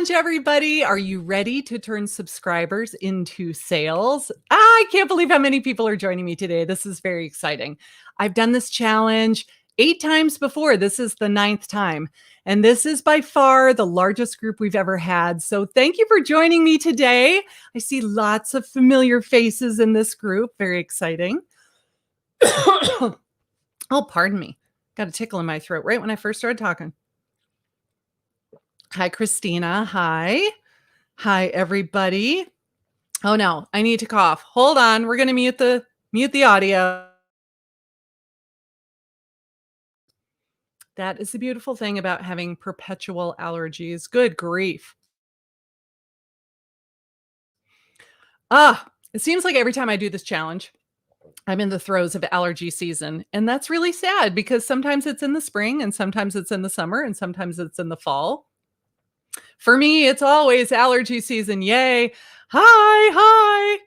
challenge, everybody. Are you ready to turn subscribers into sales? I can't believe how many people are joining me today. This is very exciting. I've done this challenge 8 times before. This is the 9th time. And this is by far the largest group we've ever had. So thank you for joining me today. I see lots of familiar faces in this group. Very exciting. Oh, pardon me. Got a tickle in my throat right when I first started talking. Hi, Christina. Hi. Hi, everybody. Oh no, I need to cough. Hold on. We're going to mute the audio. That is the beautiful thing about having perpetual allergies. Good grief. It seems like every time I do this challenge, I'm in the throes of allergy season. And that's really sad because sometimes it's in the spring and sometimes it's in the summer and sometimes it's in the fall. For me, it's always allergy season. Yay. Hi.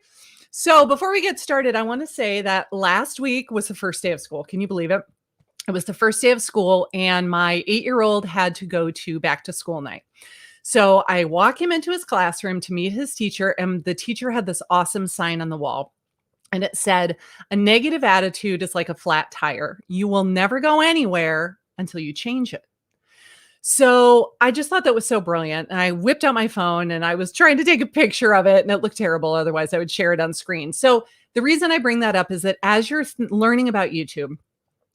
So before we get started, I want to say that last week was the first day of school. Can you believe it? It was the first day of school and my 8-year-old had to go to back to school night. So I walk him into his classroom to meet his teacher, and the teacher had this awesome sign on the wall. And it said, "A negative attitude is like a flat tire. You will never go anywhere until you change it." So I just thought that was so brilliant. And I whipped out my phone and I was trying to take a picture of it and it looked terrible. Otherwise, I would share it on screen. So the reason I bring that up is that as you're learning about YouTube,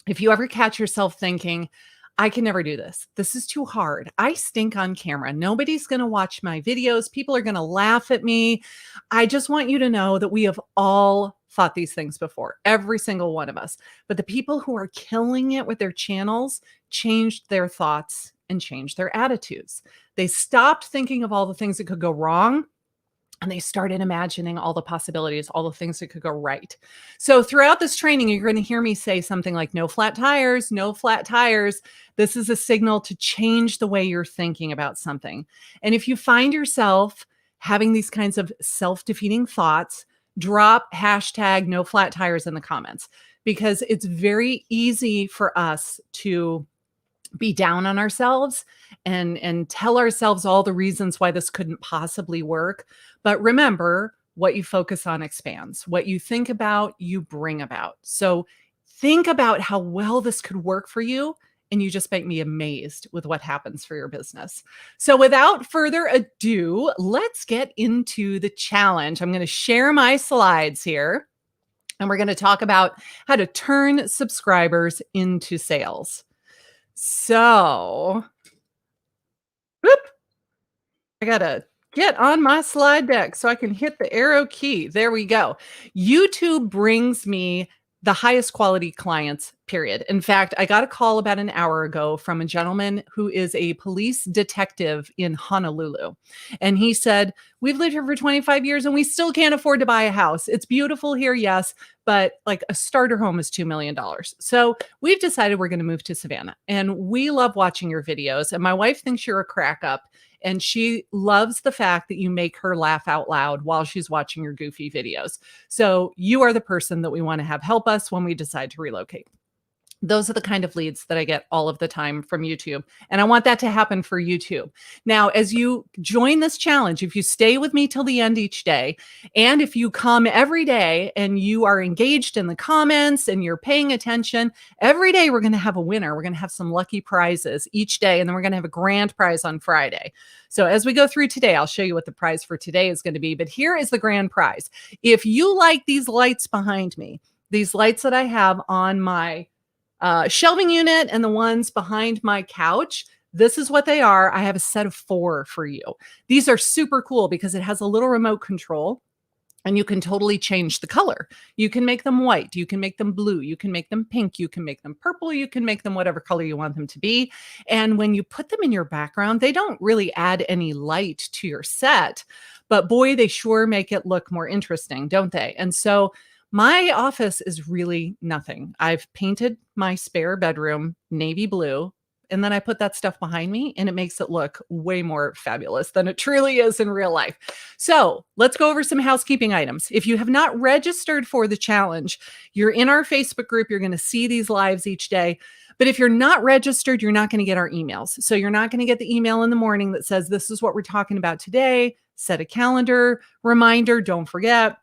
if you ever catch yourself thinking, I can never do this. This is too hard. I stink on camera. Nobody's going to watch my videos. People are going to laugh at me. I just want you to know that we have all thought these things before, every single one of us. But the people who are killing it with their channels changed their thoughts and changed their attitudes. They stopped thinking of all the things that could go wrong. And they started imagining all the possibilities, all the things that could go right. So throughout this training, you're going to hear me say something like, no flat tires, no flat tires. This is a signal to change the way you're thinking about something. And if you find yourself having these kinds of self-defeating thoughts, drop hashtag no flat tires in the comments, because it's very easy for us to be down on ourselves and tell ourselves all the reasons why this couldn't possibly work. But remember, what you focus on expands. What you think about, you bring about. So think about how well this could work for you, and you just make me amazed with what happens for your business. So without further ado, let's get into the challenge. I'm going to share my slides here, and we're going to talk about how to turn subscribers into sales. So, I got to get on my slide deck so I can hit the arrow key. There we go. YouTube brings me the highest quality clients, period. In fact, I got a call about an hour ago from a gentleman who is a police detective in Honolulu. And he said, we've lived here for 25 years and we still can't afford to buy a house. It's beautiful here, yes, but like a starter home is $2 million. So we've decided we're going to move to Savannah. And we love watching your videos. And my wife thinks you're a crack up. And she loves the fact that you make her laugh out loud while she's watching your goofy videos. So you are the person that we want to have help us when we decide to relocate. Those are the kind of leads that I get all of the time from YouTube. And I want that to happen for YouTube. Now, as you join this challenge, if you stay with me till the end each day, and if you come every day and you are engaged in the comments and you're paying attention, every day we're going to have a winner. We're going to have some lucky prizes each day, and then we're going to have a grand prize on Friday. So as we go through today, I'll show you what the prize for today is going to be. But here is the grand prize. If you like these lights behind me, these lights that I have on my shelving unit and the ones behind my couch, this is what they are. I have a set of 4 for you. These are super cool because it has a little remote control and you can totally change the color. You can make them white. You can make them blue. You can make them pink. You can make them purple. You can make them whatever color you want them to be. And when you put them in your background, they don't really add any light to your set, but boy, they sure make it look more interesting, don't they? And so my office is really nothing. I've painted my spare bedroom navy blue And then I put that stuff behind me and it makes it look way more fabulous than it truly is in real life. So let's go over some housekeeping items. If you have not registered for the challenge, you're in our Facebook group. You're going to see these lives each day. But if you're not registered, you're not going to get our emails. So you're not going to get the email in the morning that says, this is what we're talking about today. Set a calendar reminder. Don't forget.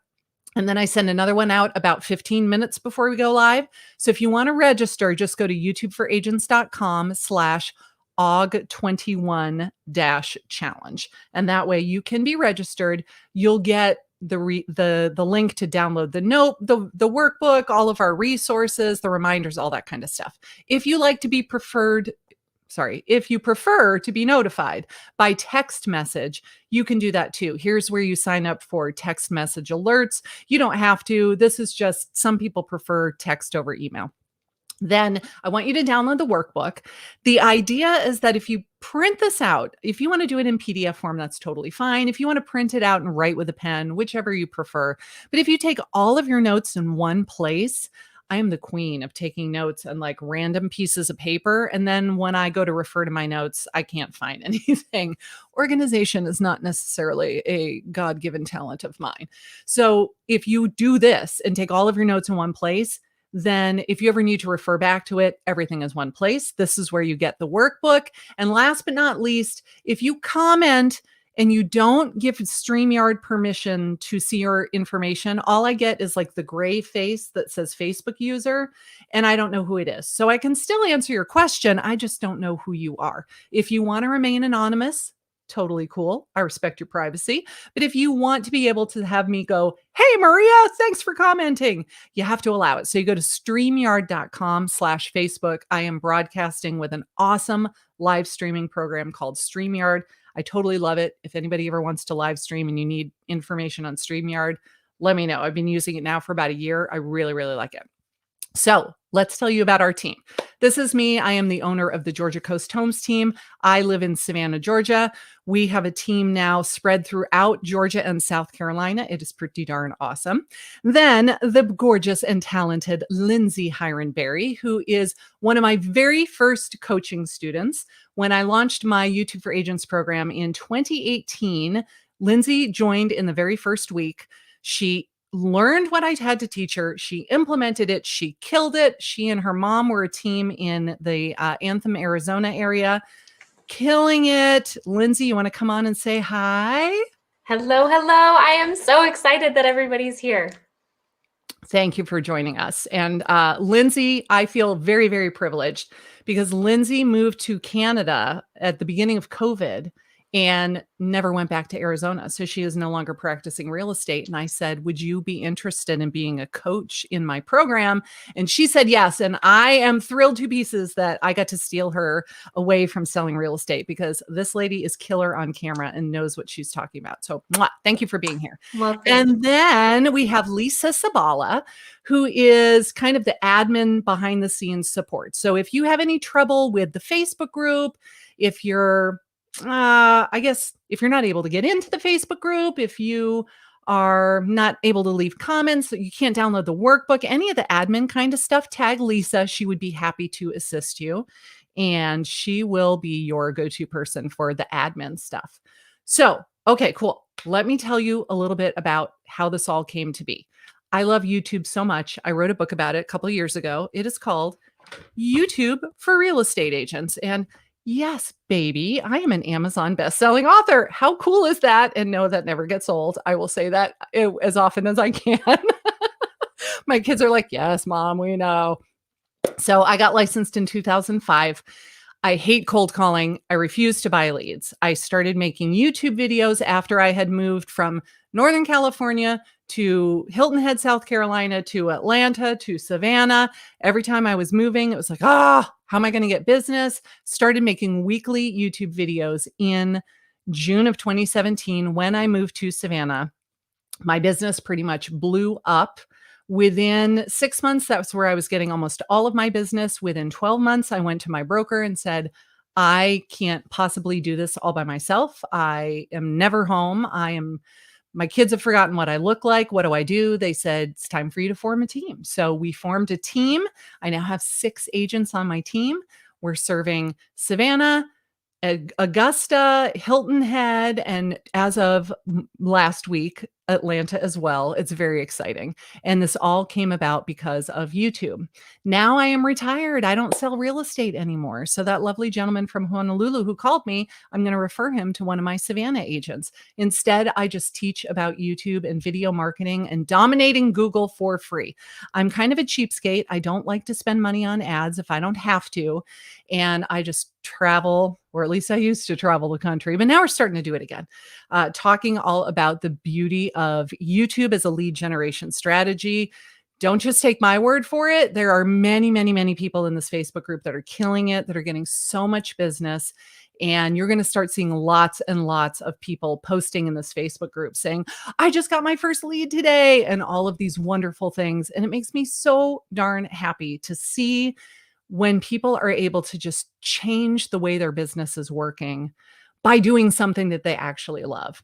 And then I send another one out about 15 minutes before we go live. So if you want to register, just go to youtubeforagents.com/AUG21-challenge. And that way you can be registered. You'll get the link to download the workbook, all of our resources, the reminders, all that kind of stuff. If you prefer to be notified by text message, you can do that too. Here's where you sign up for text message alerts. You don't have to. This is just, some people prefer text over email. Then I want you to download the workbook. The idea is that if you print this out, if you want to do it in PDF form, that's totally fine. If you want to print it out and write with a pen, whichever you prefer. But if you take all of your notes in one place, I am the queen of taking notes on like random pieces of paper. And then when I go to refer to my notes, I can't find anything. Organization is not necessarily a God-given talent of mine. So if you do this and take all of your notes in one place, then if you ever need to refer back to it, everything is one place. This is where you get the workbook. And last but not least, if you comment and you don't give StreamYard permission to see your information, all I get is like the gray face that says Facebook user, and I don't know who it is. So I can still answer your question. I just don't know who you are. If you want to remain anonymous, totally cool. I respect your privacy. But if you want to be able to have me go, hey, Maria, thanks for commenting, you have to allow it. So you go to StreamYard.com/Facebook. I am broadcasting with an awesome live streaming program called StreamYard. I totally love it. If anybody ever wants to live stream and you need information on StreamYard, let me know. I've been using it now for about a year. I really, really like it. So let's tell you about our team. This is me. I am the owner of the Georgia Coast Homes team. I live in Savannah, Georgia. We have a team now spread throughout Georgia and South Carolina. It is pretty darn awesome. Then the gorgeous and talented Lindsay Hiron-Berry, who is one of my very first coaching students. When I launched my YouTube for Agents program in 2018, Lindsay joined in the very first week. She learned what I had to teach her. She implemented it. She killed it. She and her mom were a team in the Anthem, Arizona area, killing it. Lindsay, you want to come on and say hi? Hello, hello. I am so excited that everybody's here. Thank you for joining us. And Lindsay, I feel very, very privileged because Lindsay moved to Canada at the beginning of COVID and never went back to Arizona. So she is no longer practicing real estate. And I said, would you be interested in being a coach in my program? And she said yes. And I am thrilled to pieces that I got to steal her away from selling real estate because this lady is killer on camera and knows what she's talking about. So thank you for being here. Well, and then we have Lisa Sabala, who is kind of the admin behind the scenes support. So if you have any trouble with the Facebook group, if you're I guess if you're not able to get into the Facebook group, if you are not able to leave comments, you can't download the workbook, any of the admin kind of stuff, tag Lisa. She would be happy to assist you. And she will be your go-to person for the admin stuff. So, okay, cool. Let me tell you a little bit about how this all came to be. I love YouTube so much. I wrote a book about it a couple of years ago. It is called YouTube for Real Estate Agents. And yes, baby, I am an Amazon bestselling author. How cool is that? And no, that never gets old. I will say that as often as I can. My kids are like, yes, Mom, we know. So I got licensed in 2005. I hate cold calling. I refuse to buy leads. I started making YouTube videos after I had moved from Northern California to Hilton Head, South Carolina, to Atlanta, to Savannah. Every time I was moving, it was like, how am I going to get business? Started making weekly YouTube videos in June of 2017 when I moved to Savannah. My business pretty much blew up. Within 6 months, that's where I was getting almost all of my business. Within 12 months, I went to my broker and said, I can't possibly do this all by myself. I am never home. My kids have forgotten what I look like. What do I do? They said, it's time for you to form a team. So we formed a team. I now have 6 agents on my team. We're serving Savannah, Augusta, Hilton Head, and as of last week, Atlanta as well. It's very exciting. And this all came about because of YouTube. Now I am retired. I don't sell real estate anymore. So that lovely gentleman from Honolulu who called me, I'm going to refer him to one of my Savannah agents. Instead, I just teach about YouTube and video marketing and dominating Google for free. I'm kind of a cheapskate. I don't like to spend money on ads if I don't have to. And I just travel, or at least I used to travel the country, but now we're starting to do it again. Talking all about the beauty of YouTube as a lead generation strategy. Don't just take my word for it. There are many, many, many people in this Facebook group that are killing it, that are getting so much business. And you're going to start seeing lots and lots of people posting in this Facebook group saying, I just got my first lead today, and all of these wonderful things. And it makes me so darn happy to see when people are able to just change the way their business is working by doing something that they actually love.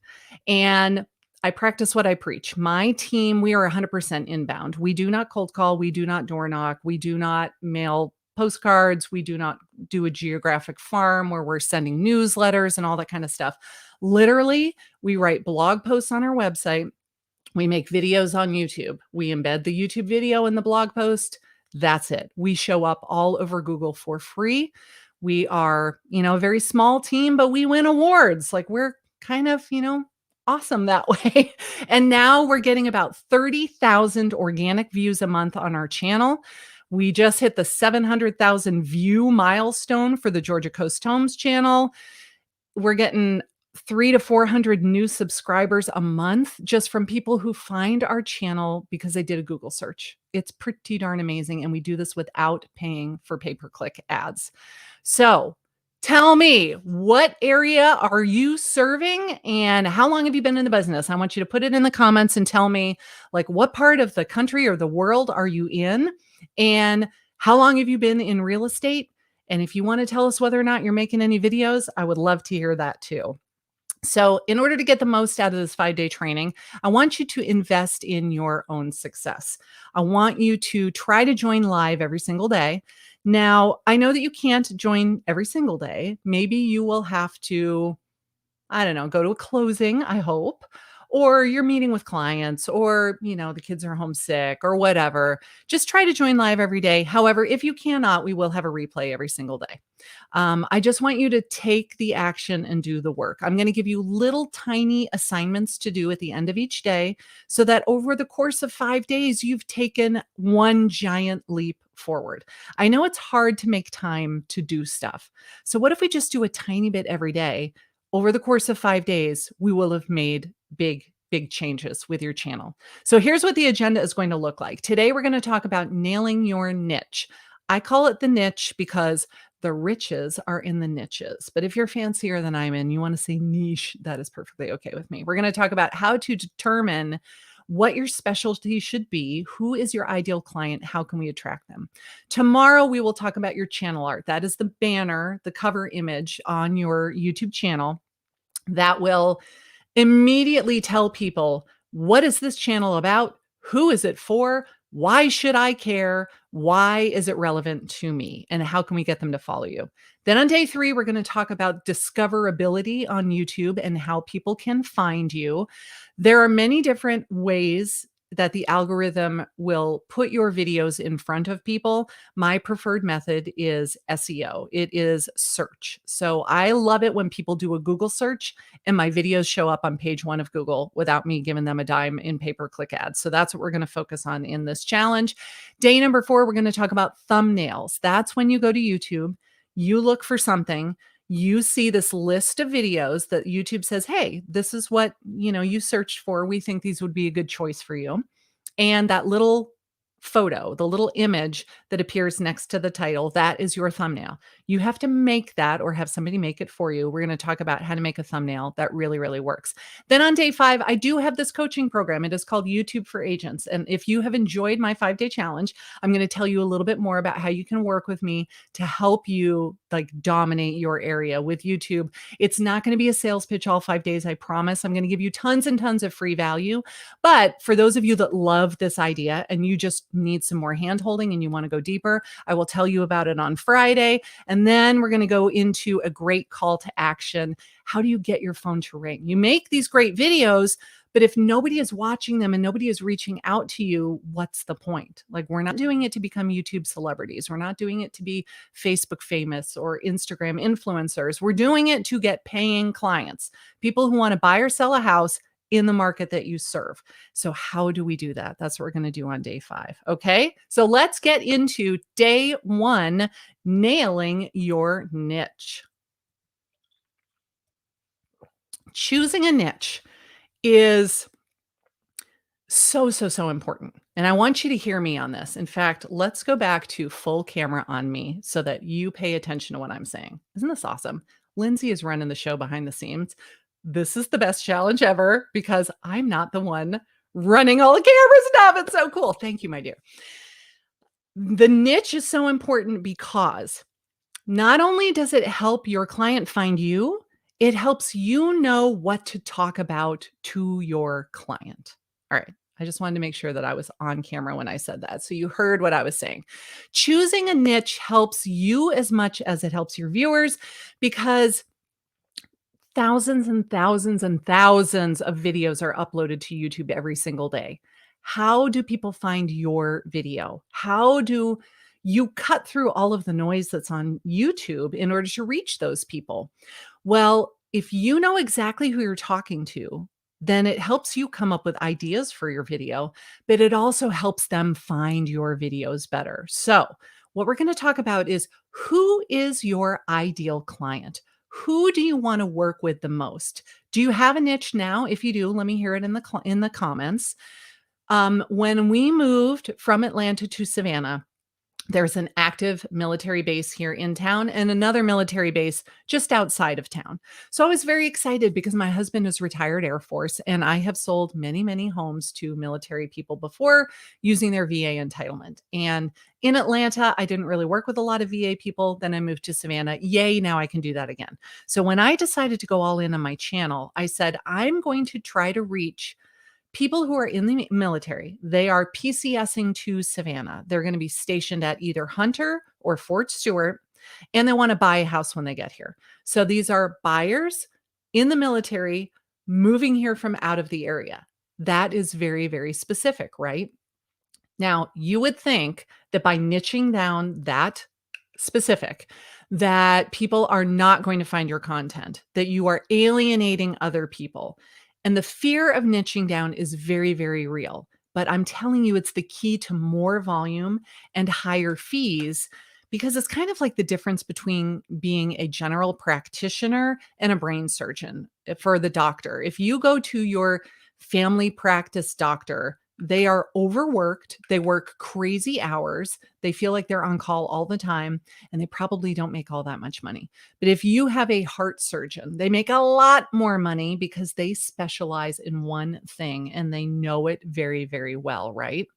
And I practice what I preach. My team, we are 100% inbound. We do not cold call. We do not door knock. We do not mail postcards. We do not do a geographic farm where we're sending newsletters and all that kind of stuff. Literally, we write blog posts on our website. We make videos on YouTube. We embed the YouTube video in the blog post. That's it. We show up all over Google for free. We are, a very small team, but we win awards. Like, we're kind of, awesome that way. And now we're getting about 30,000 organic views a month on our channel. We just hit the 700,000 view milestone for the Georgia Coast Homes channel. We're getting 300 to 400 new subscribers a month just from people who find our channel because they did a Google search. It's pretty darn amazing. And we do this without paying for pay-per-click ads. So tell me, what area are you serving and how long have you been in the business? I want you to put it in the comments and tell me, like, what part of the country or the world are you in? And how long have you been in real estate? And if you want to tell us whether or not you're making any videos, I would love to hear that too. So in order to get the most out of this 5-day training, I want you to invest in your own success. I want you to try to join live every single day. Now, I know that you can't join every single day. Maybe you will have to, go to a closing, I hope, or you're meeting with clients, or, the kids are homesick or whatever. Just try to join live every day. However, if you cannot, we will have a replay every single day. I just want you to take the action and do the work. I'm going to give you little tiny assignments to do at the end of each day so that over the course of 5 days, you've taken one giant leap forward. I know it's hard to make time to do stuff. So what if we just do a tiny bit every day? Over the course of 5 days, we will have made big changes with your channel. So here's what the agenda is going to look like. Today, we're going to talk about nailing your niche. I call it the niche because the riches are in the niches. But if you're fancier than I'm in, you want to say niche, that is perfectly okay with me. We're going to talk about how to determine what your specialty should be. Who is your ideal client? How can we attract them? Tomorrow, we will talk about your channel art. That is the banner, the cover image on your YouTube channel that will immediately tell people, what is this channel about? Who is it for? Why should I care? Why is it relevant to me? And how can we get them to follow you? Then on day 3, we're going to talk about discoverability on YouTube and how people can find you. There are many different ways that the algorithm will put your videos in front of people. My preferred method is SEO. It is search. So I love it when people do a Google search and my videos show up on page 1 of Google without me giving them a dime in pay-per-click ads. So that's what we're going to focus on in this challenge. Day number 4, we're going to talk about thumbnails. That's when you go to YouTube, you look for something, you see this list of videos that YouTube says, hey, this is what, you searched for. We think these would be a good choice for you. And that little photo, the little image that appears next to the title, that is your thumbnail. You have to make that or have somebody make it for you. We're going to talk about how to make a thumbnail that really, really works. Then on day 5, I do have this coaching program. It is called YouTube for Agents. And if you have enjoyed my 5-day challenge, I'm going to tell you a little bit more about how you can work with me to help you dominate your area with YouTube. It's not going to be a sales pitch all 5 days, I promise. I'm going to give you tons and tons of free value. But for those of you that love this idea and you just need some more hand holding and you want to go deeper, I will tell you about it on Friday. And then we're going to go into a great call to action. How do you get your phone to ring? You make these great videos, but if nobody is watching them and nobody is reaching out to you, what's the point? Like, we're not doing it to become YouTube celebrities. We're not doing it to be Facebook famous or Instagram influencers. We're doing it to get paying clients, people who want to buy or sell a house in the market that you serve. So how do we do that? That's what we're going to do on day 5. Okay. So let's get into day 1, nailing your niche. Choosing a niche is so important. And I want you to hear me on this. In fact, let's go back to full camera on me so that you pay attention to what I'm saying. Isn't this awesome? Lindsay is running the show behind the scenes. This is the best challenge ever because I'm not the one running all the camera stuff. It's so cool. Thank you, my dear. The niche is so important because not only does it help your client find you, it helps you know what to talk about to your client. All right. I just wanted to make sure that I was on camera when I said that. So you heard what I was saying. Choosing a niche helps you as much as it helps your viewers because thousands and thousands and thousands of videos are uploaded to YouTube every single day. How do people find your video? How do you cut through all of the noise that's on YouTube in order to reach those people? Well, if you know exactly who you're talking to, then it helps you come up with ideas for your video, but it also helps them find your videos better. So, what we're going to talk about is who is your ideal client? Who do you want to work with the most? Do you have a niche now? If you do, let me hear it in the comments. When we moved from Atlanta to Savannah, there's an active military base here in town and another military base just outside of town. So I was very excited because my husband is retired Air Force and I have sold many, many homes to military people before using their VA entitlement. And in Atlanta, I didn't really work with a lot of VA people. Then I moved to Savannah. Yay, now I can do that again. So when I decided to go all in on my channel, I said, I'm going to try to reach people who are in the military. They are PCSing to Savannah. They're going to be stationed at either Hunter or Fort Stewart, and they want to buy a house when they get here. So these are buyers in the military moving here from out of the area. That is very, very specific, right? Now, you would think that by niching down that specific, that people are not going to find your content, that you are alienating other people. And the fear of niching down is very, very real. But I'm telling you, it's the key to more volume and higher fees because it's kind of like the difference between being a general practitioner and a brain surgeon for the doctor. If you go to your family practice doctor, they are overworked. They work crazy hours. They feel like they're on call all the time, and they probably don't make all that much money. But if you have a heart surgeon, they make a lot more money because they specialize in one thing and they know it very, very well, right?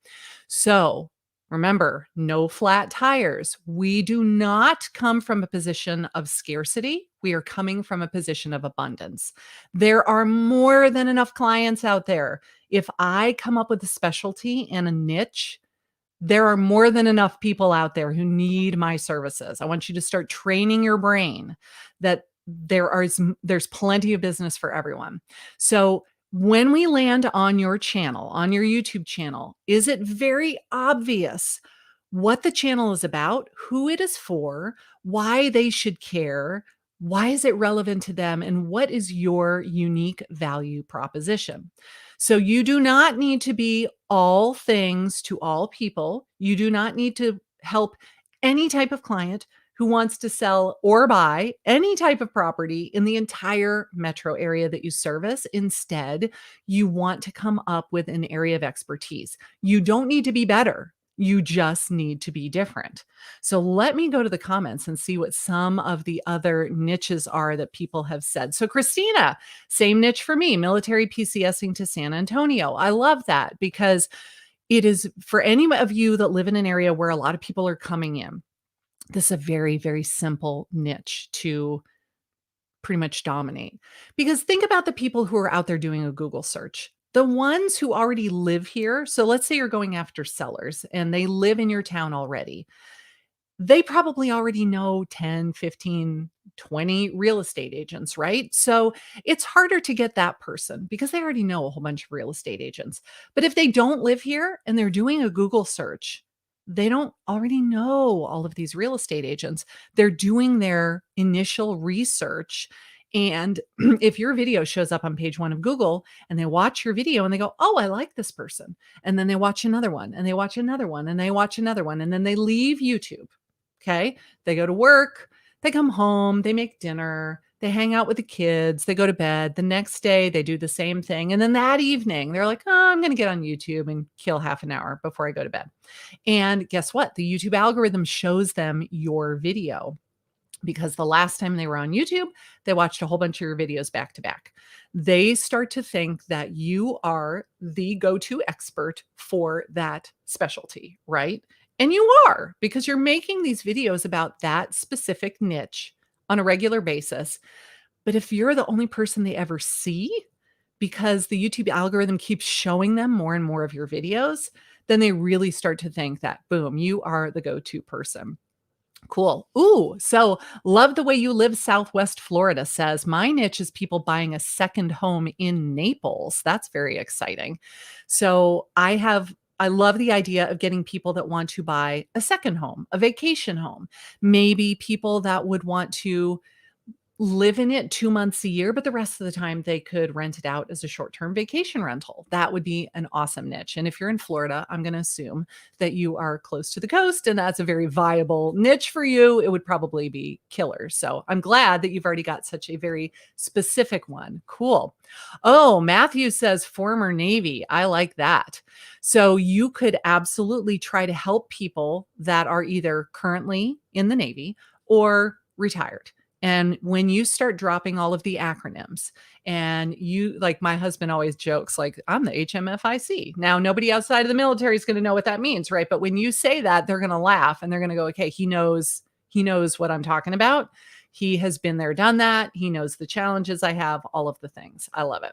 So remember, no flat tires. We do not come from a position of scarcity. We are coming from a position of abundance. There are more than enough clients out there. If I come up with a specialty and a niche, there are more than enough people out there who need my services. I want you to start training your brain that there's plenty of business for everyone. So when we land on your channel, on your YouTube channel, is it very obvious what the channel is about, who it is for, why they should care, why is it relevant to them, and what is your unique value proposition? So you do not need to be all things to all people. You do not need to help any type of client who wants to sell or buy any type of property in the entire metro area that you service. Instead, you want to come up with an area of expertise. You don't need to be better. You just need to be different. So let me go to the comments and see what some of the other niches are that people have said. So Christina, same niche for me, military PCSing to San Antonio. I love that because it is for any of you that live in an area where a lot of people are coming in. This is a very, very simple niche to pretty much dominate. Because think about the people who are out there doing a Google search. The ones who already live here, so let's say you're going after sellers and they live in your town already. They probably already know 10, 15, 20 real estate agents, right? So it's harder to get that person because they already know a whole bunch of real estate agents. But if they don't live here and they're doing a Google search, they don't already know all of these real estate agents. They're doing their initial research. And if your video shows up on page one of Google and they watch your video and they go, oh, I like this person. And then they watch another one and they watch another one and they watch another one. And then they leave YouTube. Okay. They go to work, they come home, they make dinner, they hang out with the kids, they go to bed. The next day, they do the same thing. And then that evening, they're like, oh, I'm going to get on YouTube and kill half an hour before I go to bed. And guess what? The YouTube algorithm shows them your video because the last time they were on YouTube, they watched a whole bunch of your videos back to back. They start to think that you are the go-to expert for that specialty, right? And you are because you're making these videos about that specific niche on a regular basis. But if you're the only person they ever see because the YouTube algorithm keeps showing them more and more of your videos, then they really start to think that, boom, you are the go-to person. Cool. Ooh, so love the way you live. Southwest Florida says my niche is people buying a second home in Naples. That's very exciting. So I love the idea of getting people that want to buy a second home, a vacation home, maybe people that would want to live in it 2 months a year, but the rest of the time they could rent it out as a short-term vacation rental. That would be an awesome niche. And if you're in Florida, I'm going to assume that you are close to the coast and that's a very viable niche for you. It would probably be killer. So I'm glad that you've already got such a very specific one. Cool. Oh, Matthew says former Navy. I like that. So you could absolutely try to help people that are either currently in the Navy or retired. And when you start dropping all of the acronyms and you like my husband always jokes like I'm the HMFIC. Now nobody outside of the military is going to know what that means, right? But when you say that, they're going to laugh and they're going to go, okay, he knows what I'm talking about. He has been there, done that. He knows the challenges I have, all of the things. I love it.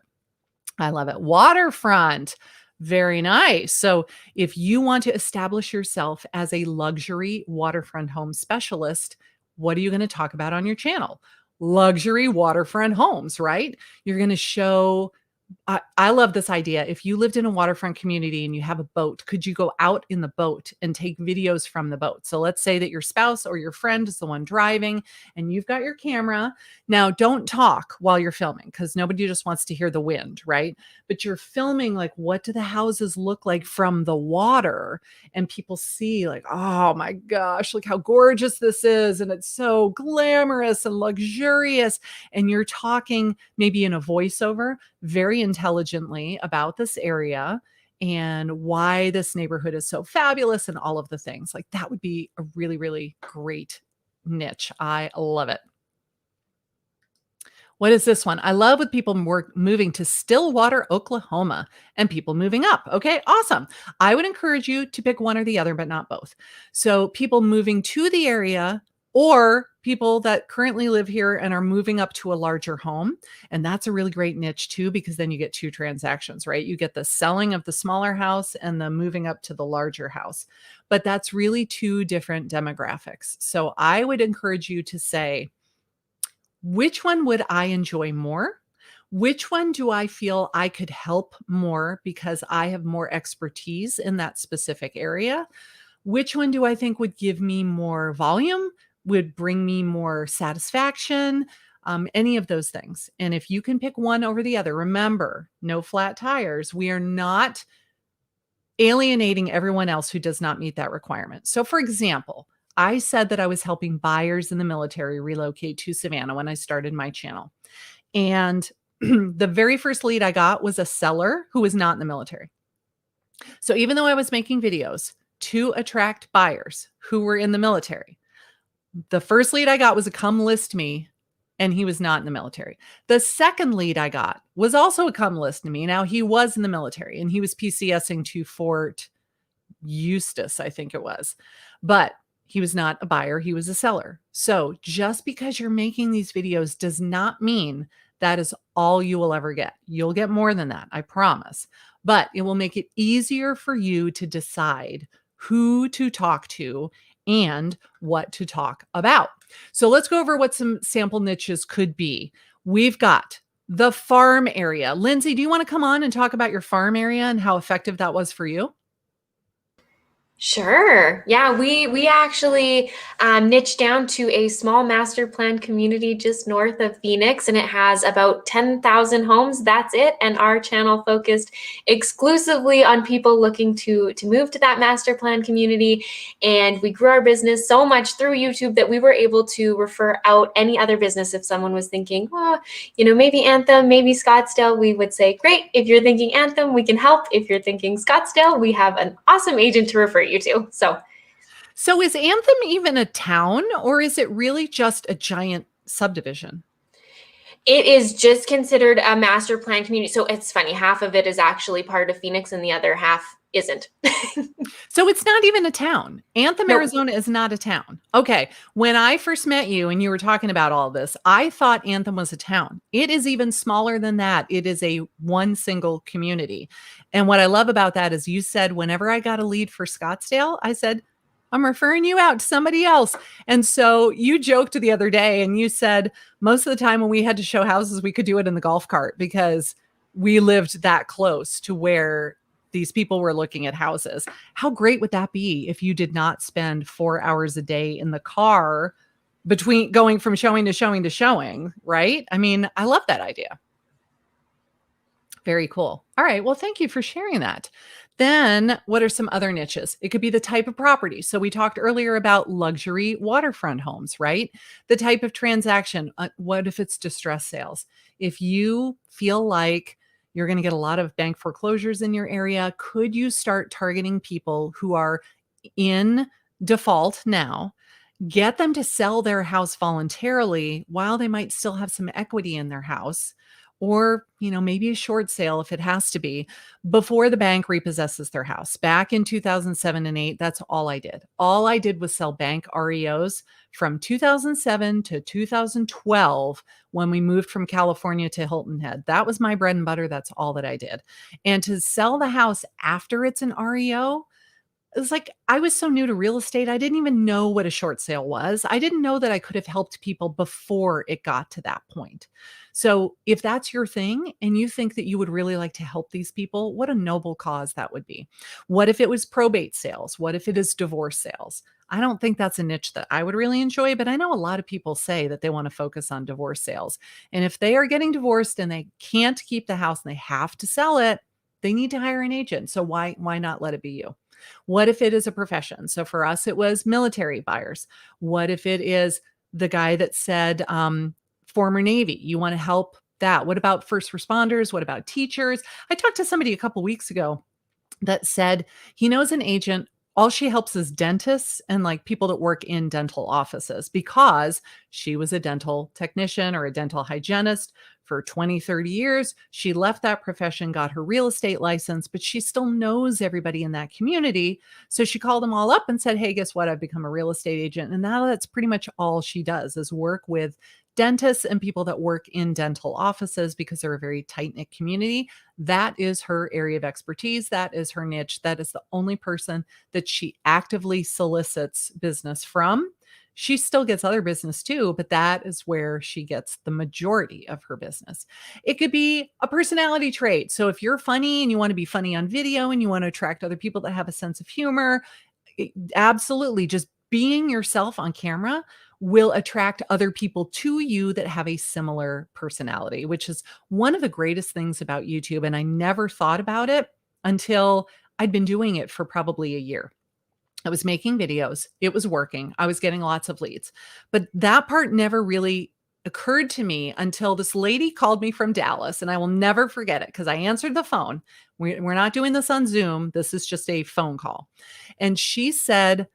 I love it. Waterfront. Very nice. So if you want to establish yourself as a luxury waterfront home specialist, what are you going to talk about on your channel? Luxury waterfront homes, right? You're going to show I love this idea. If you lived in a waterfront community and you have a boat, could you go out in the boat and take videos from the boat? So let's say that your spouse or your friend is the one driving and you've got your camera. Now, don't talk while you're filming because nobody just wants to hear the wind, right? But you're filming like, what do the houses look like from the water? And people see like, oh my gosh, look how gorgeous this is. And it's so glamorous and luxurious. And you're talking maybe in a voiceover very intelligently about this area and why this neighborhood is so fabulous and all of the things. Like that would be a really, really great niche. I love it. What is this one? I love with people moving to Stillwater, Oklahoma, and people moving up. Okay, awesome. I would encourage you to pick one or the other, but not both. So people moving to the area or people that currently live here and are moving up to a larger home. And that's a really great niche too, because then you get two transactions, right? You get the selling of the smaller house and the moving up to the larger house. But that's really two different demographics. So I would encourage you to say, which one would I enjoy more? Which one do I feel I could help more because I have more expertise in that specific area? Which one do I think would give me more volume, would bring me more satisfaction? Any of those things. And if you can pick one over the other, remember, no flat tires. We are not alienating everyone else who does not meet that requirement. So for example, I said that I was helping buyers in the military relocate to Savannah when I started my channel. And the very first lead I got was a seller who was not in the military. So even though I was making videos to attract buyers who were in the military, the first lead I got was a come list me, and he was not in the military. The second lead I got was also a come list me. Now he was in the military and he was PCSing to Fort Eustis, I think it was. But he was not a buyer, he was a seller. So just because you're making these videos does not mean That is all you will ever get. You'll get more than that, I promise. But it will make it easier for you to decide who to talk to and what to talk about. So let's go over what some sample niches could be. We've got the farm area. Lindsay, do you want to come on and talk about your farm area and how effective that was for you? Sure. Yeah, we actually niched down to a small master plan community just north of Phoenix, and it has about 10,000 homes. That's it. And our channel focused exclusively on people looking to move to that master plan community. And we grew our business so much through YouTube that we were able to refer out any other business if someone was thinking, oh, maybe Anthem, maybe Scottsdale. We would say, great. If you're thinking Anthem, we can help. If you're thinking Scottsdale, we have an awesome agent to refer you to. So is Anthem even a town, or is it really just a giant subdivision? It is just considered a master plan community. So it's funny, half of it is actually part of Phoenix and the other half isn't. So it's not even a town. Anthem, Nope. Arizona is not a town. Okay. When I first met you and you were talking about all this, I thought Anthem was a town. It is even smaller than that. It is a one single community. And what I love about that is you said, whenever I got a lead for Scottsdale, I said, I'm referring you out to somebody else. And so you joked the other day and you said most of the time when we had to show houses, we could do it in the golf cart because we lived that close to where these people were looking at houses. How great would that be if you did not spend 4 hours a day in the car between going from showing to showing to showing, right? I mean, I love that idea. Very cool. All right. Well, thank you for sharing that. Then what are some other niches? It could be the type of property. So we talked earlier about luxury waterfront homes, right? The type of transaction. What if it's distress sales? If you feel like you're going to get a lot of bank foreclosures in your area, could you start targeting people who are in default now? Get them to sell their house voluntarily while they might still have some equity in their house, or maybe a short sale if it has to be, before the bank repossesses their house. Back in 2007 and 8, that's all I did. All I did was sell bank REOs from 2007 to 2012 when we moved from California to Hilton Head. That was my bread and butter. That's all that I did. And to sell the house after it's an REO, it was like I was so new to real estate. I didn't even know what a short sale was. I didn't know that I could have helped people before it got to that point. So if that's your thing and you think that you would really like to help these people, what a noble cause that would be. What if it was probate sales? What if it is divorce sales? I don't think that's a niche that I would really enjoy, but I know a lot of people say that they want to focus on divorce sales. And if they are getting divorced and they can't keep the house and they have to sell it, they need to hire an agent. So why not let it be you? What if it is a profession? So for us, it was military buyers. What if it is the guy that said former Navy? You want to help that. What about first responders? What about teachers? I talked to somebody a couple weeks ago that said he knows an agent. All she helps is dentists and like people that work in dental offices because she was a dental technician or a dental hygienist for 20, 30 years. She left that profession, got her real estate license, but she still knows everybody in that community. So she called them all up and said, hey, guess what? I've become a real estate agent. And now that's pretty much all she does is work with dentists and people that work in dental offices because they're a very tight-knit community. That is her area of expertise. That is her niche. That is the only person that she actively solicits business from. She still gets other business too, but that is where she gets the majority of her business. It could be a personality trait. So if you're funny and you want to be funny on video and you want to attract other people that have a sense of humor, absolutely just being yourself on camera will attract other people to you that have a similar personality, which is one of the greatest things about YouTube. And I never thought about it until I'd been doing it for probably a year. I was making videos. It was working. I was getting lots of leads. But that part never really occurred to me until this lady called me from Dallas. And I will never forget it because I answered the phone. We're not doing this on Zoom. This is just a phone call. And she said,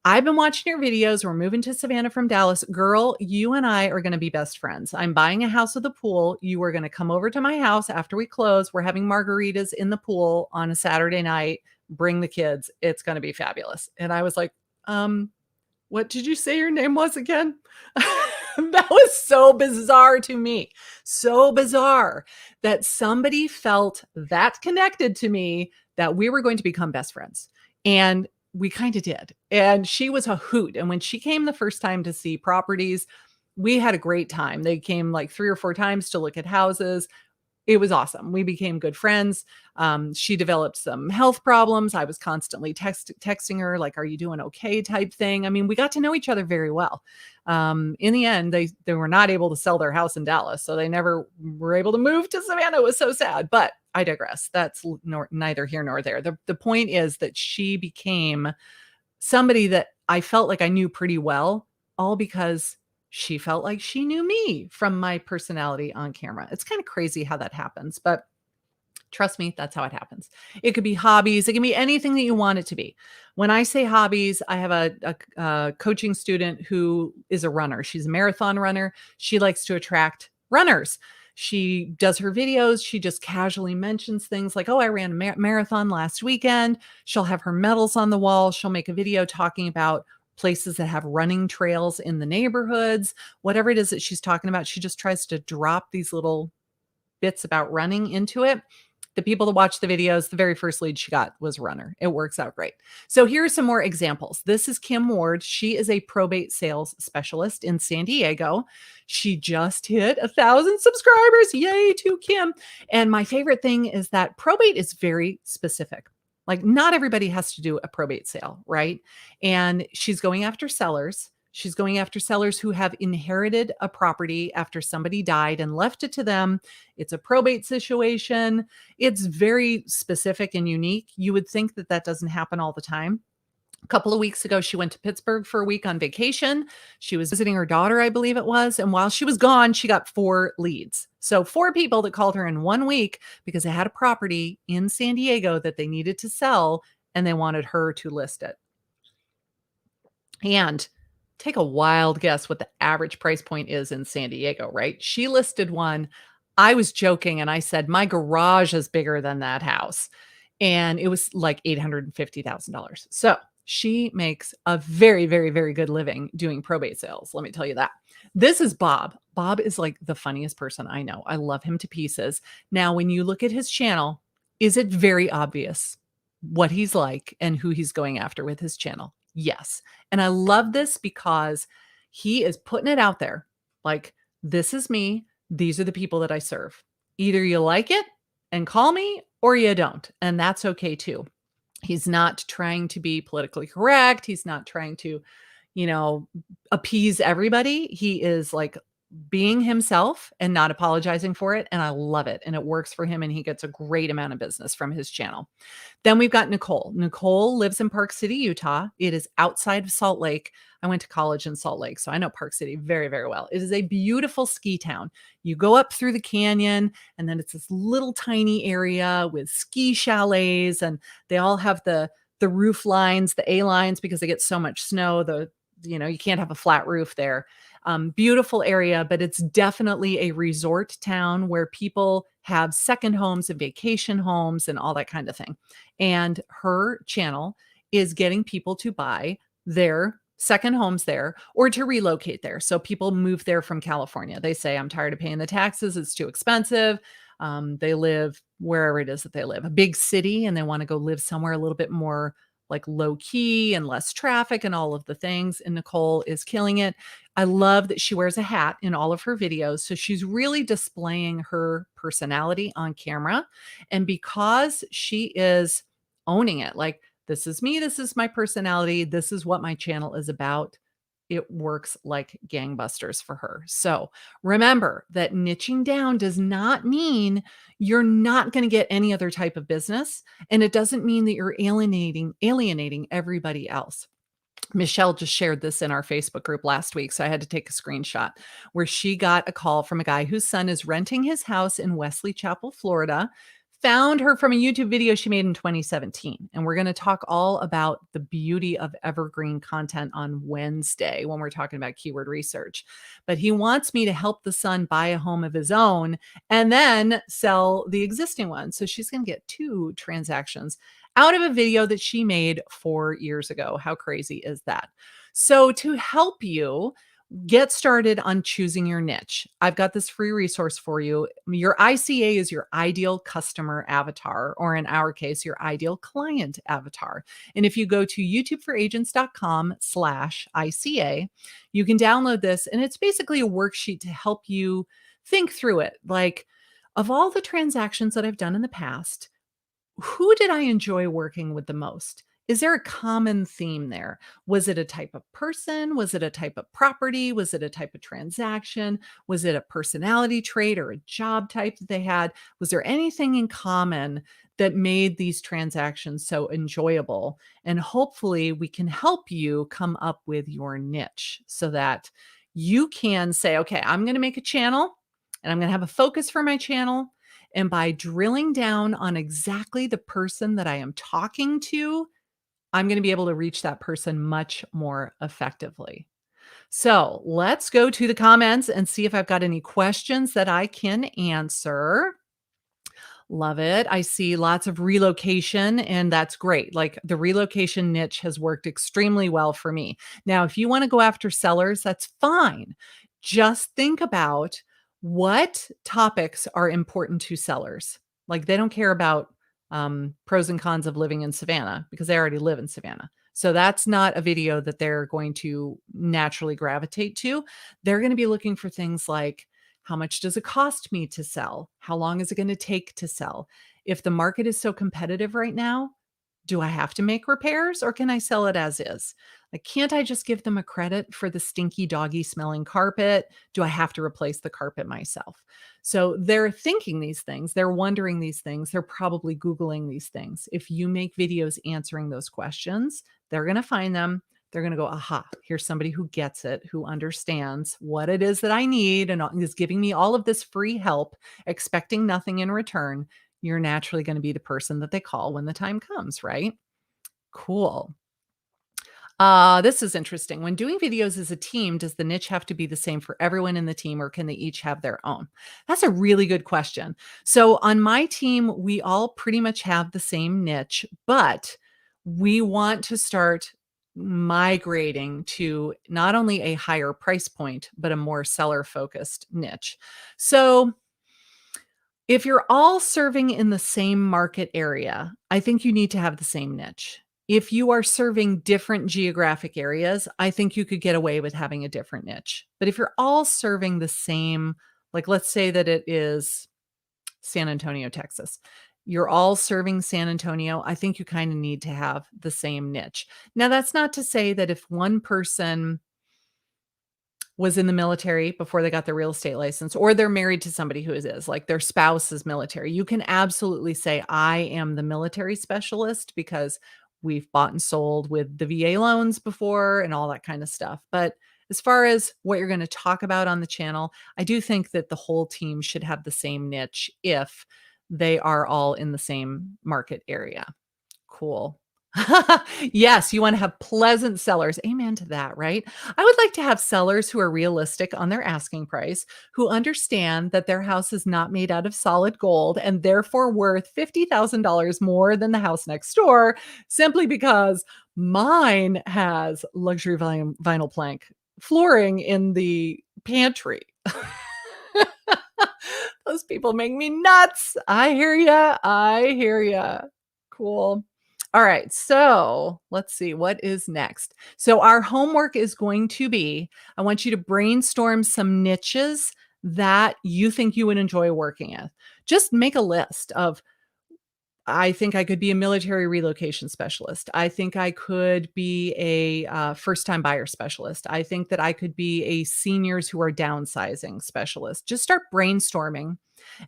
I've been watching your videos. We're moving to Savannah from Dallas. Girl, you and I are going to be best friends. I'm buying a house with a pool. You are going to come over to my house after we close. We're having margaritas in the pool on a Saturday night. Bring the kids. It's going to be fabulous. And I was like, what did you say your name was again? That was so bizarre to me. So bizarre that somebody felt that connected to me that we were going to become best friends. And we kind of did. And she was a hoot. And when she came the first time to see properties, we had a great time. They came like 3 or 4 times to look at houses. It was awesome. We became good friends. She developed some health problems. I was constantly texting her, like, "Are you doing okay?" type thing. I mean, we got to know each other very well. In the end, they were not able to sell their house in Dallas, so they never were able to move to Savannah. It was so sad. But I digress. That's neither here nor there. The point is that she became somebody that I felt like I knew pretty well, all because she felt like she knew me from my personality on camera. It's kind of crazy how that happens, but trust me, that's how it happens. It could be hobbies, it can be anything that you want it to be. When I say hobbies, I have a coaching student who is a runner. She's a marathon runner. She likes to attract runners. She does her videos. She just casually mentions things like, "Oh, I ran a marathon last weekend." She'll have her medals on the wall. She'll make a video talking about places that have running trails in the neighborhoods. Whatever it is that she's talking about, she just tries to drop these little bits about running into it. The people that watch the videos, the very first lead she got was runner. It works out great. So here are some more examples. This is Kim Ward. She is a probate sales specialist in San Diego. She just hit 1,000 subscribers. Yay to Kim. And my favorite thing is that probate is very specific. Like, not everybody has to do a probate sale, right? And she's going after sellers. She's going after sellers who have inherited a property after somebody died and left it to them. It's a probate situation. It's very specific and unique. You would think that that doesn't happen all the time. A couple of weeks ago, she went to Pittsburgh for a week on vacation. She was visiting her daughter, I believe it was. And while she was gone, she got 4 leads. So 4 people that called her in 1 week because they had a property in San Diego that they needed to sell and they wanted her to list it. And take a wild guess what the average price point is in San Diego, right? She listed one. I was joking and I said, "My garage is bigger than that house." And it was like $850,000. So she makes a very, very, very good living doing probate sales. Let me tell you that. This is Bob. Bob is like the funniest person I know. I love him to pieces. Now, when you look at his channel, is it very obvious what he's like and who he's going after with his channel? Yes. And I love this because he is putting it out there. Like, this is me. These are the people that I serve. Either you like it and call me or you don't. And that's okay too. He's not trying to be politically correct. He's not trying to, appease everybody. He is like being himself and not apologizing for it. And I love it. And it works for him. And he gets a great amount of business from his channel. Then we've got Nicole. Nicole lives in Park City, Utah. It is outside of Salt Lake. I went to college in Salt Lake, so I know Park City very, very well. It is a beautiful ski town. You go up through the canyon, and then it's this little tiny area with ski chalets, and they all have the roof lines, the A lines, because they get so much snow. You can't have a flat roof there. Beautiful area, but it's definitely a resort town where people have second homes and vacation homes and all that kind of thing. And her channel is getting people to buy their second homes there or to relocate there. So people move there from California. They say, "I'm tired of paying the taxes. It's too expensive." They live wherever it is that they live, a big city, and they want to go live somewhere a little bit more like low key and less traffic and all of the things. And Nicole is killing it. I love that she wears a hat in all of her videos. So she's really displaying her personality on camera. And because she is owning it, like, this is me, this is my personality, this is what my channel is about, it works like gangbusters for her. So remember that niching down does not mean you're not going to get any other type of business. And it doesn't mean that you're alienating everybody else. Michelle just shared this in our Facebook group last week, so I had to take a screenshot where she got a call from a guy whose son is renting his house in Wesley Chapel, Florida. Found her from a YouTube video she made in 2017. And we're going to talk all about the beauty of evergreen content on Wednesday when we're talking about keyword research. But he wants me to help the son buy a home of his own and then sell the existing one. So she's going to get 2 transactions out of a video that she made 4 years ago. How crazy is that? So to help you, get started on choosing your niche. I've got this free resource for you. Your ICA is your ideal customer avatar, or in our case, your ideal client avatar. And if you go to youtubeforagents.com/ICA, you can download this. And it's basically a worksheet to help you think through it. Like, of all the transactions that I've done in the past, who did I enjoy working with the most? Is there a common theme there? Was it a type of person? Was it a type of property? Was it a type of transaction? Was it a personality trait or a job type that they had? Was there anything in common that made these transactions so enjoyable? And hopefully, we can help you come up with your niche so that you can say, okay, I'm going to make a channel and I'm going to have a focus for my channel. And by drilling down on exactly the person that I am talking to, I'm going to be able to reach that person much more effectively. So let's go to the comments and see if I've got any questions that I can answer. Love it. I see lots of relocation, and that's great. Like, the relocation niche has worked extremely well for me. Now, if you want to go after sellers, that's fine. Just think about what topics are important to sellers. Like, they don't care about pros and cons of living in Savannah because they already live in Savannah. So that's not a video that they're going to naturally gravitate to. They're going to be looking for things like, how much does it cost me to sell? How long is it going to take to sell? If the market is so competitive right now, do I have to make repairs or can I sell it as is? Like, can't I just give them a credit for the stinky doggy smelling carpet? Do I have to replace the carpet myself? So they're thinking these things. They're wondering these things. They're probably Googling these things. If you make videos answering those questions, they're going to find them. They're going to go, aha, here's somebody who gets it, who understands what it is that I need and is giving me all of this free help, expecting nothing in return. You're naturally going to be the person that they call when the time comes, right? Cool. This is interesting. When doing videos as a team, does the niche have to be the same for everyone in the team, or can they each have their own? That's a really good question. So on my team, we all pretty much have the same niche, but we want to start migrating to not only a higher price point, but a more seller focused niche. So if you're all serving in the same market area, I think you need to have the same niche. If you are serving different geographic areas, I think you could get away with having a different niche. But if you're all serving the same, like, let's say that it is San Antonio, Texas. You're all serving San Antonio. I think you kind of need to have the same niche. Now, that's not to say that if one person was in the military before they got their real estate license, or they're married to somebody who is like their spouse is military, you can absolutely say, I am the military specialist, because we've bought and sold with the VA loans before and all that kind of stuff. But as far as what you're going to talk about on the channel, I do think that the whole team should have the same niche if they are all in the same market area. Cool. Yes, you want to have pleasant sellers. Amen to that, right? I would like to have sellers who are realistic on their asking price, who understand that their house is not made out of solid gold and therefore worth $50,000 more than the house next door, simply because mine has luxury vinyl plank flooring in the pantry. Those people make me nuts. I hear ya. I hear ya. Cool. All right, so let's see what is next. So our homework is going to be, I want you to brainstorm some niches that you think you would enjoy working at. Just make a list of, I think I could be a military relocation specialist. I think I could be a first-time buyer specialist. I think that I could be a seniors who are downsizing specialist. Just start brainstorming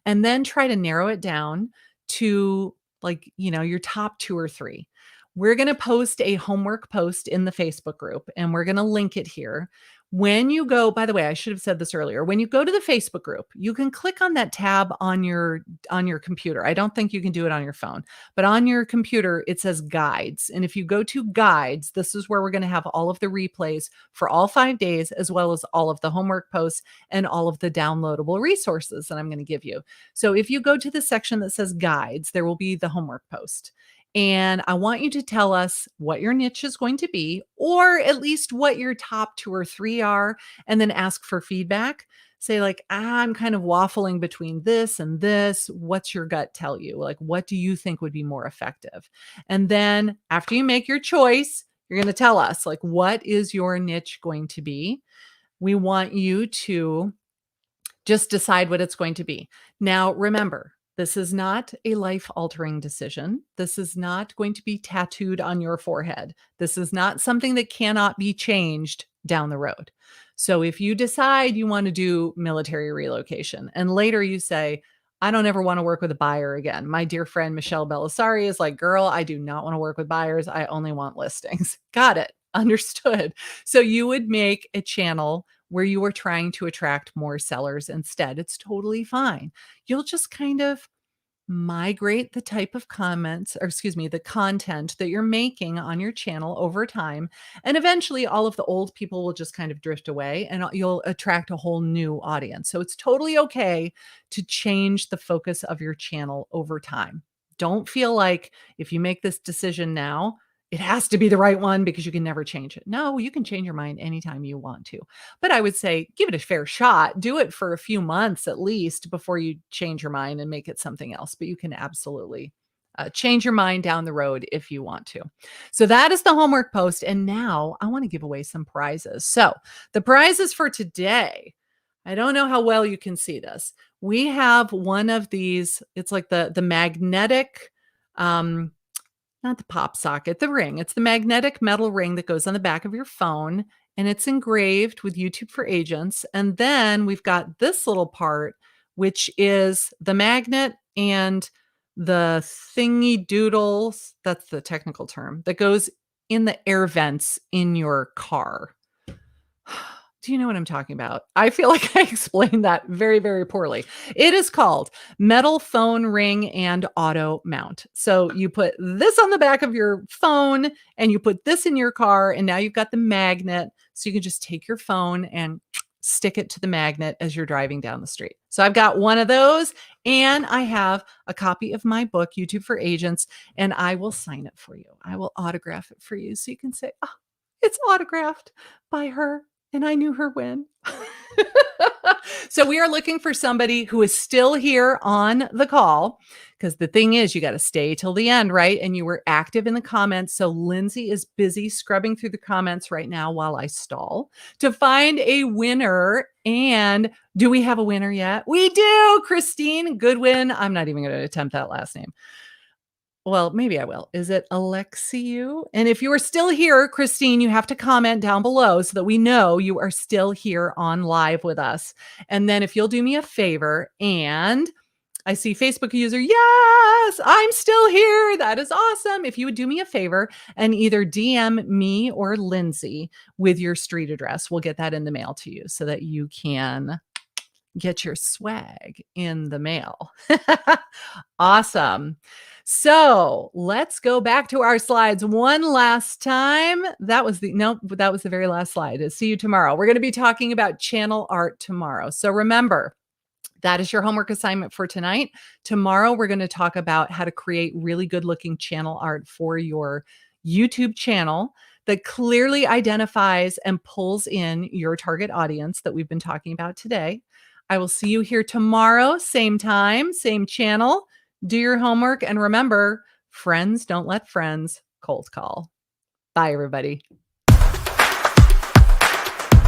and then try to narrow it down to, like, your top 2 or 3. We're going to post a homework post in the Facebook group, and we're going to link it here. When you go, by the way, I should have said this earlier. When you go to the Facebook group, you can click on that tab on your computer. I don't think you can do it on your phone, but on your computer, it says guides. And if you go to guides, this is where we're going to have all of the replays for all 5 days, as well as all of the homework posts and all of the downloadable resources that I'm going to give you. So if you go to the section that says guides, there will be the homework post. And I want you to tell us what your niche is going to be, or at least what your top 2 or 3 are, and then ask for feedback. Say like, I'm kind of waffling between this and this. What's your gut tell you? Like, what do you think would be more effective? And then after you make your choice, you're going to tell us like, what is your niche going to be? We want you to just decide what it's going to be. Now, remember, this is not a life altering decision. This is not going to be tattooed on your forehead. This is not something that cannot be changed down the road. So if you decide you want to do military relocation and later you say, I don't ever want to work with a buyer again. My dear friend Michelle Belisari is like, girl, I do not want to work with buyers. I only want listings. Got it. Understood. So you would make a channel where you are trying to attract more sellers instead. It's totally fine. You'll just kind of migrate the type of comments, or excuse me, the content that you're making on your channel over time. And eventually all of the old people will just kind of drift away and you'll attract a whole new audience. So it's totally okay to change the focus of your channel over time. Don't feel like if you make this decision now, it has to be the right one because you can never change it. No, you can change your mind anytime you want to. But I would say give it a fair shot. Do it for a few months at least before you change your mind and make it something else. But you can absolutely change your mind down the road if you want to. So that is the homework post. And now I want to give away some prizes. So the prizes for today, I don't know how well you can see this. We have one of these. It's like the magnetic, not the pop socket, the ring. It's the magnetic metal ring that goes on the back of your phone, and it's engraved with YouTube for Agents. And then we've got this little part, which is the magnet and the thingy doodles, that's the technical term, that goes in the air vents in your car. Do you know what I'm talking about? I feel like I explained that very, very poorly. It is called metal phone ring and auto mount. So you put this on the back of your phone and you put this in your car, and now you've got the magnet. So you can just take your phone and stick it to the magnet as you're driving down the street. So I've got one of those, and I have a copy of my book, YouTube for Agents, and I will sign it for you. I will autograph it for you so you can say, oh, it's autographed by her. And I knew her when. So we are looking for somebody who is still here on the call, because the thing is, you got to stay till the end, right? And you were active in the comments. So Lindsay is busy scrubbing through the comments right now while I stall to find a winner. And do we have a winner yet? We do. Christine Goodwin. I'm not even going to attempt that last name. Well, maybe I will. Is it Alexiou? And if you are still here, Christine, you have to comment down below so that we know you are still here on live with us. And then if you'll do me a favor, and I see Facebook user, yes, I'm still here. That is awesome. If you would do me a favor and either DM me or Lindsay with your street address, we'll get that in the mail to you so that you can get your swag in the mail. Awesome. So let's go back to our slides one last time. That was the very last slide. See you tomorrow. We're going to be talking about channel art tomorrow. So remember, that is your homework assignment for tonight. Tomorrow, we're going to talk about how to create really good looking channel art for your YouTube channel that clearly identifies and pulls in your target audience that we've been talking about today. I will see you here tomorrow, same time, same channel. Do your homework. And remember, friends don't let friends cold call. Bye, everybody.